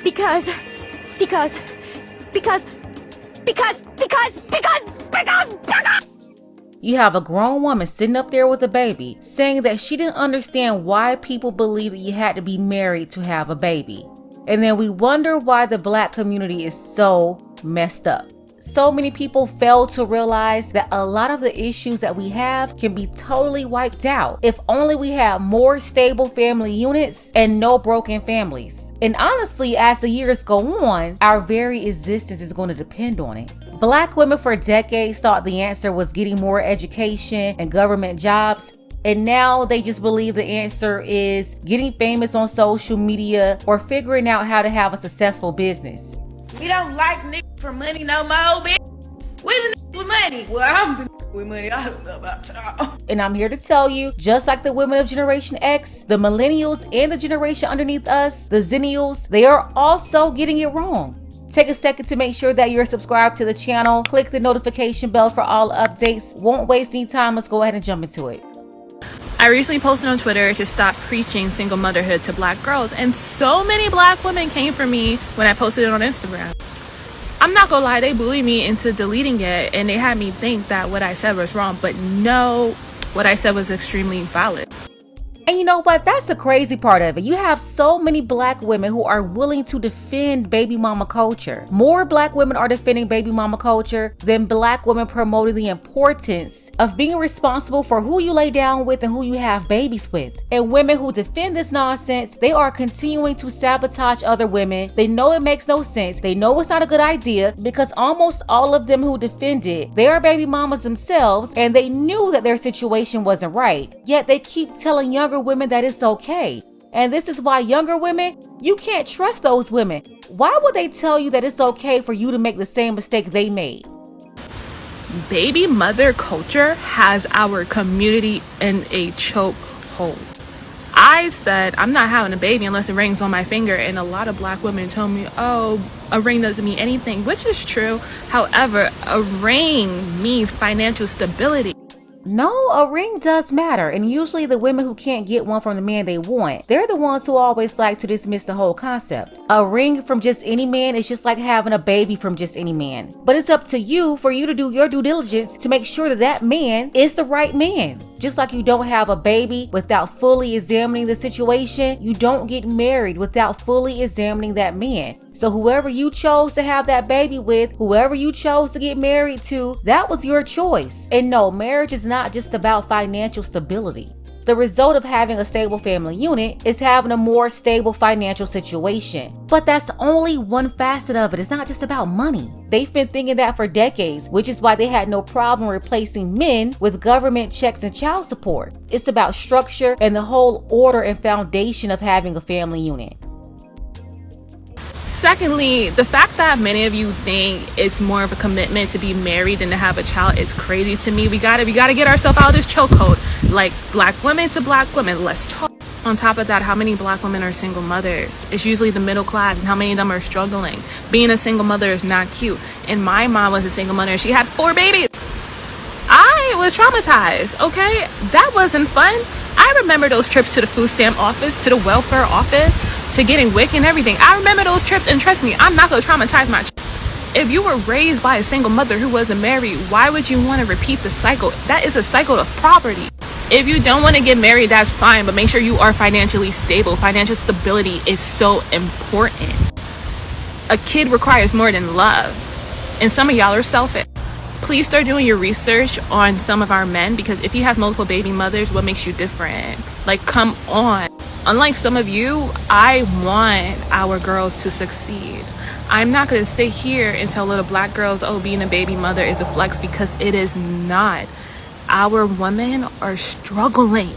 Because. You have a grown woman sitting up there with a baby saying that she didn't understand why people believe that you had to be married to have a baby. And then we wonder why the Black community is so messed up. So many people fail to realize that a lot of the issues that we have can be totally wiped out if only we had more stable family units and no broken families. And honestly, as the years go on, our very existence is going to depend on it. Black women for decades thought the answer was getting more education and government jobs. And now they just believe the answer is getting famous on social media or figuring out how to have a successful business. We don't like niggas for money no more, bitch. We the niggas with money. Well, I'm the niggas with money. I don't know about y'all. And I'm here to tell you, just like the women of Generation X, the millennials and the generation underneath us, the zennials, they are also getting it wrong. Take a second to make sure that you're subscribed to the channel. Click the notification bell for all updates. Won't waste any time. Let's go ahead and jump into it. I recently posted on Twitter to stop preaching single motherhood to Black girls, and so many Black women came for me when I posted it on Instagram. I'm not gonna lie, they bullied me into deleting it, and they had me think that what I said was wrong, but no, what I said was extremely valid. And you know what? That's the crazy part of it. You have so many Black women who are willing to defend baby mama culture. More Black women are defending baby mama culture than Black women promoting the importance of being responsible for who you lay down with and who you have babies with. And women who defend this nonsense, they are continuing to sabotage other women. They know it makes no sense. They know it's not a good idea because almost all of them who defend it, they are baby mamas themselves and they knew that their situation wasn't right. Yet they keep telling younger women that it's okay. And this is why younger women, you can't trust those women. Why would they tell you that it's okay for you to make the same mistake they made? Baby mother culture has our community in a chokehold. I said I'm not having a baby unless it rings on my finger, and a lot of Black women told me, oh, a ring doesn't mean anything, which is true. However, a ring means financial stability. No, a ring does matter, and usually the women who can't get one from the man they want, they're the ones who always like to dismiss the whole concept. A ring from just any man is just like having a baby from just any man. But it's up to you for you to do your due diligence to make sure that that man is the right man. Just like you don't have a baby without fully examining the situation, you don't get married without fully examining that man. So whoever you chose to have that baby with, whoever you chose to get married to, that was your choice. And no, marriage is not just about financial stability. The result of having a stable family unit is having a more stable financial situation. But that's only one facet of it. It's not just about money. They've been thinking that for decades, which is why they had no problem replacing men with government checks and child support. It's about structure and the whole order and foundation of having a family unit. Secondly, the fact that many of you think it's more of a commitment to be married than to have a child is crazy to me. We gotta get ourselves out of this chokehold. Like Black women to Black women, let's talk. On top of that, how many Black women are single mothers? It's usually the middle class, and how many of them are struggling? Being a single mother is not cute. And my mom was a single mother and she had 4 babies. I was traumatized, okay? That wasn't fun. I remember those trips to the food stamp office, to the welfare office, to getting WIC and everything. I remember those trips, and trust me, I'm not gonna traumatize my child. If you were raised by a single mother who wasn't married, why would you want to repeat the cycle? That is a cycle of poverty. If you don't want to get married, that's fine, but make sure you are financially stable. Financial stability is so important. A kid requires more than love, and some of y'all are selfish. Please start doing your research on some of our men, because if he has multiple baby mothers, what makes you different? Like, come on. Unlike some of you, I want our girls to succeed. I'm not going to sit here and tell little Black girls, oh, being a baby mother is a flex, because it is not. Our women are struggling.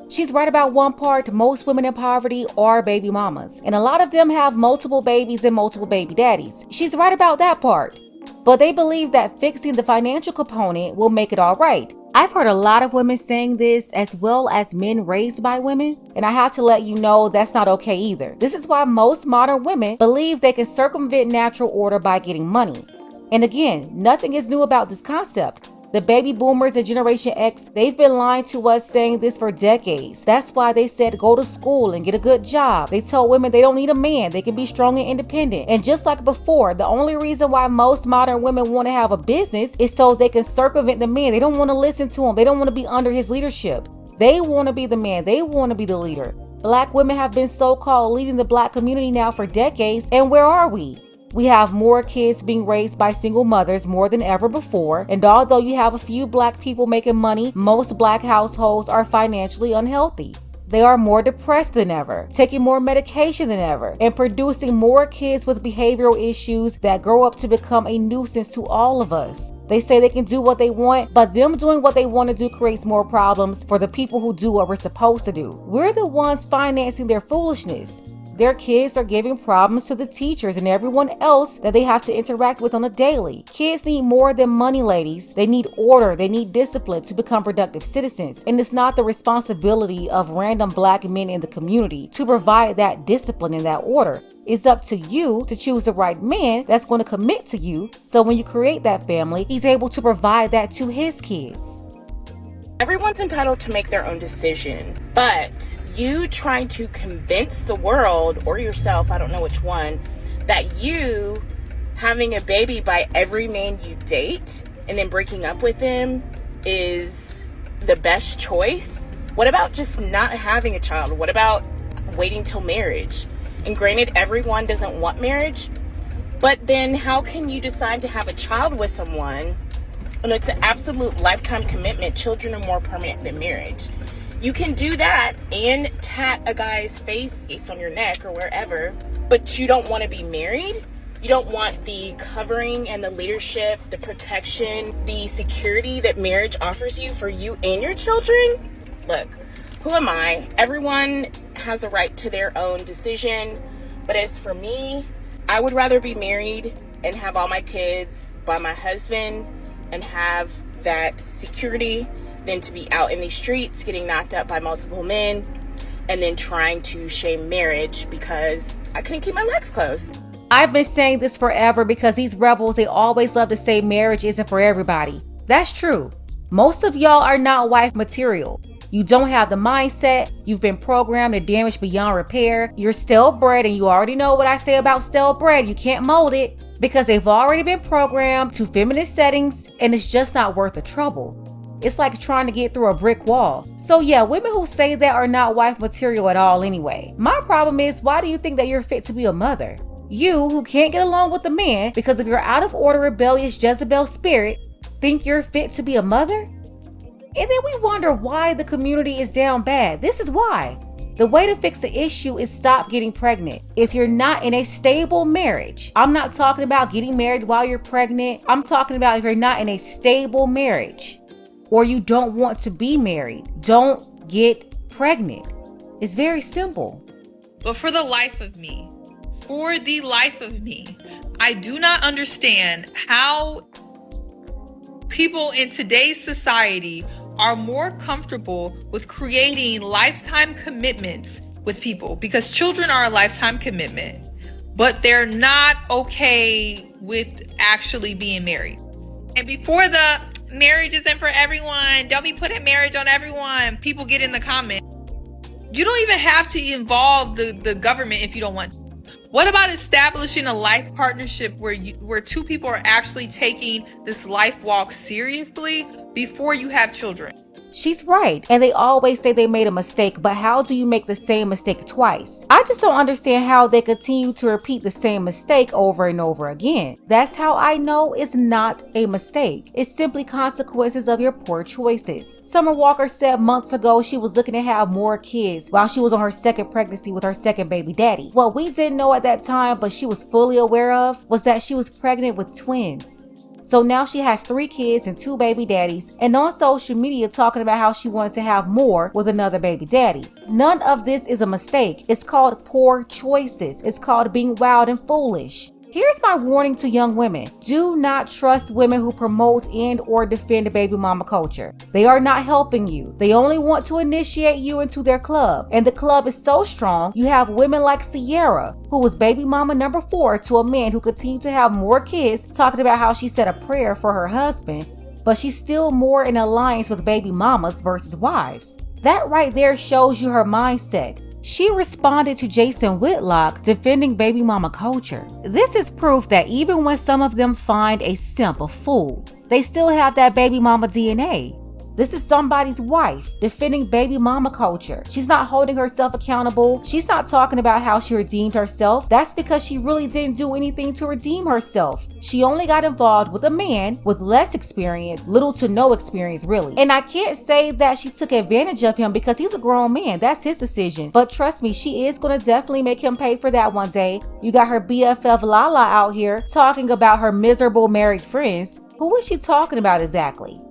She's right about one part. Most women in poverty are baby mamas, and a lot of them have multiple babies and multiple baby daddies. She's right about that part. But they believe that fixing the financial component will make it all right. I've heard a lot of women saying this, as well as men raised by women, and I have to let you know that's not okay either. This is why most modern women believe they can circumvent natural order by getting money. And again, nothing is new about this concept. The baby boomers and Generation X, they've been lying to us saying this for decades. That's why they said go to school and get a good job. They told women they don't need a man, they can be strong and independent. And just like before, the only reason why most modern women want to have a business is so they can circumvent the man. They don't want to listen to him. They don't want to be under his leadership. They want to be the man. They want to be the leader. Black women have been so-called leading the Black community now for decades, and where are we? We have more kids being raised by single mothers more than ever before, and although you have a few Black people making money, most Black households are financially unhealthy. They are more depressed than ever, taking more medication than ever, and producing more kids with behavioral issues that grow up to become a nuisance to all of us. They say they can do what they want, but them doing what they want to do creates more problems for the people who do what we're supposed to do. We're the ones financing their foolishness. Their kids are giving problems to the teachers and everyone else that they have to interact with on a daily. Kids need more than money, ladies. They need order. They need discipline to become productive citizens. And it's not the responsibility of random Black men in the community to provide that discipline and that order. It's up to you to choose the right man that's going to commit to you. So when you create that family, he's able to provide that to his kids. Everyone's entitled to make their own decision, but you trying to convince the world or yourself, I don't know which one, that you having a baby by every man you date and then breaking up with him is the best choice. What about just not having a child? What about waiting till marriage? And granted, everyone doesn't want marriage, but then how can you decide to have a child with someone and it's an absolute lifetime commitment? Children are more permanent than marriage. You can do that and tat a guy's face on your neck or wherever, but you don't want to be married. You don't want the covering and the leadership, the protection, the security that marriage offers you for you and your children. Look, who am I? Everyone has a right to their own decision. But as for me, I would rather be married and have all my kids by my husband and have that security than to be out in these streets getting knocked up by multiple men and then trying to shame marriage because I couldn't keep my legs closed. I've been saying this forever because these rebels, they always love to say marriage isn't for everybody. That's true. Most of y'all are not wife material. You don't have the mindset. You've been programmed and damaged beyond repair. You're stale bred, and you already know what I say about stale bread. You can't mold it because they've already been programmed to feminist settings, and it's just not worth the trouble. It's like trying to get through a brick wall. So yeah, women who say that are not wife material at all anyway. My problem is, why do you think that you're fit to be a mother? You, who can't get along with a man because of your out of order rebellious Jezebel spirit, think you're fit to be a mother? And then we wonder why the community is down bad. This is why. The way to fix the issue is stop getting pregnant. If you're not in a stable marriage, I'm not talking about getting married while you're pregnant. I'm talking about if you're not in a stable marriage or you don't want to be married, don't get pregnant. It's very simple. But for the life of me, I do not understand how people in today's society are more comfortable with creating lifetime commitments with people, because children are a lifetime commitment, but they're not okay with actually being married. And before the marriage isn't for everyone, don't be putting marriage on everyone, people get in the comments. You don't even have to involve the government if you don't want to. What about establishing a life partnership where two people are actually taking this life walk seriously before you have children? She's right. And they always say they made a mistake, but how do you make the same mistake twice? I just don't understand how they continue to repeat the same mistake over and over again. That's how I know it's not a mistake. It's simply consequences of your poor choices. Summer Walker said months ago she was looking to have more kids while she was on her second pregnancy with her second baby daddy. What we didn't know at that time, but she was fully aware of, was that she was pregnant with twins. So now she has 3 kids and 2 baby daddies, and on social media talking about how she wanted to have more with another baby daddy. None of this is a mistake. It's called poor choices. It's called being wild and foolish. Here's my warning to young women. Do not trust women who promote and or defend the baby mama culture. They are not helping you. They only want to initiate you into their club. And the club is so strong, you have women like Sierra, who was baby mama number 4 to a man who continued to have more kids, talking about how she said a prayer for her husband. but she's still more in alliance with baby mamas versus wives. That right there shows you her mindset. She responded to Jason Whitlock defending baby mama culture. This is proof that even when some of them find a simp a fool, they still have that baby mama DNA. This is somebody's wife defending baby mama culture. She's not holding herself accountable. She's not talking about how she redeemed herself. That's because she really didn't do anything to redeem herself. She only got involved with a man with less experience, little to no experience really. And I can't say that she took advantage of him because he's a grown man. That's his decision. But trust me, she is going to definitely make him pay for that one day. You got her BFF Lala out here talking about her miserable married friends. Who is she talking about exactly?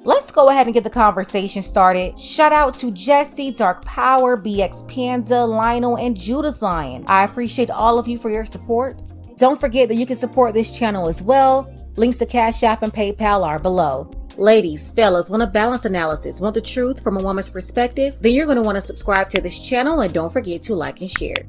Let's go ahead and get the conversation started. Shout out to Jesse, Dark Power, BX Panda, Lionel, and Judas Lion. I appreciate all of you for your support. Don't forget that you can support this channel as well. Links to Cash App and PayPal are below. Ladies, fellas, want a balanced analysis, want the truth from a woman's perspective? Then you're going to want to subscribe to this channel and don't forget to like and share.